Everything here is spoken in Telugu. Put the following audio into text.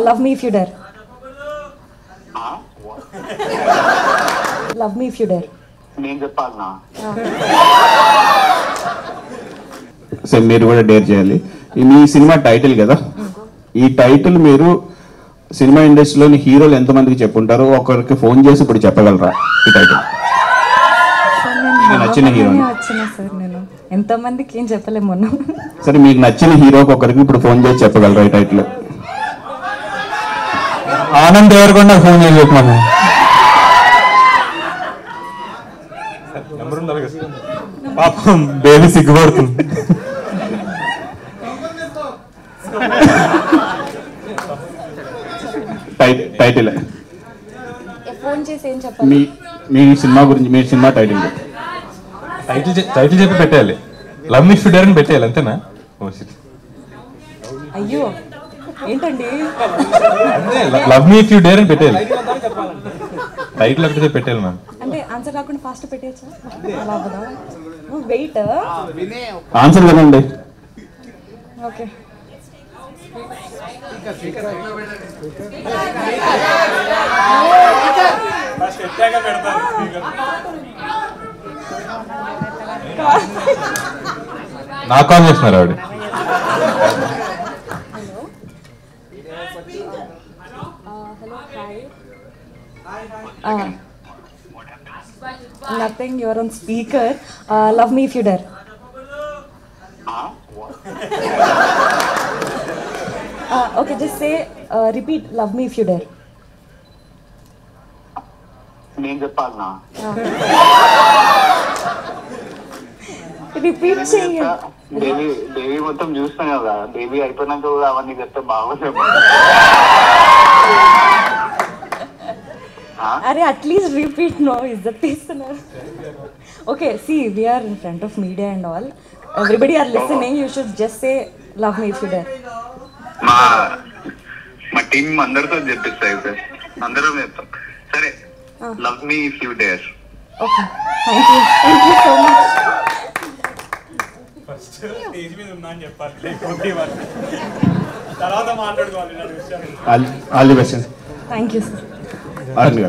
Love me if you dare. Love me if you dare. నేను చెప్పాలనా? సో మీరు కూడా డేర్ చేయాలి. మీ సినిమా టైటిల్ కదా, ఈ టైటిల్ మీరు సినిమా ఇండస్ట్రీలోని హీరోలు ఎంతమందికి చెప్పుంటారో ఒకరికి ఫోన్ చేసి ఇప్పుడు చెప్పగలరా ఈ టైటిల్? నచ్చిన హీరో వచ్చినా సార్ నేను ఎంతమందికి ఏం చెప్పలేము మొన్న. సరే మీకు నచ్చిన హీరోకి ఒకరికి ఇప్పుడు ఫోన్ చేసి చెప్పగలరా ఈ టైటిల్? ఆనంద్ దేవరకొండ ఫోన్ చేసి చెప్పమను. పాపం బేబీ సిగ్గుపడుతుంది. టైటిల్ ఫోన్ చేసి ఏం చెప్పాలి? మీ సినిమా గురించి, మీ సినిమా టైటిల్ టైటిల్ చెప్పి పెట్టేయాలి. Love me if you dare అని పెట్టేయాలి, అంతేనా? అయ్యో ఏంటండి, love me if you dare అని పెట్టేయాలి. టైటిల్ ఒకటి పెట్టేయాలి మ్యామ్. అంటే ఆన్సర్ రాకుండా ఫాస్ట్ పెట్టేయచ్చా? అలా అవ్వదా? వెయిట్, ఆన్సర్ కదండి. ఓకే. నాకు కాల్ చేస్తున్నారు ఆవిడ. Nothing, you're on speaker. Love me if you dare. Okay, just say, repeat, love me if you dare. నేను చెప్పాలనా? రిపీట్ చెయ్యి. బేబీ మొత్తం చూస్తాను కదా, బేబీ అయిపోయినాక కూడా అవన్నీ చెప్తే బాగోలేదు. అరే అట్లీస్ట్ రిపీట్, నో ఇజ్జత్ తీస్తున్నారు. Okay, see we are in front of media and all, everybody are listening, you should just say love me if you dare. మా టీం అందరితో చెప్పిస్తాయి సార్, అందరం చెప్తాం. సరే, love me if you dare. Okay, thank you so much. First stage మీద ఉన్నా అని చెప్పాలి, తర్వాత మాట్లాడుకోవాలి. All the best. Thank you sir. Anand గారు.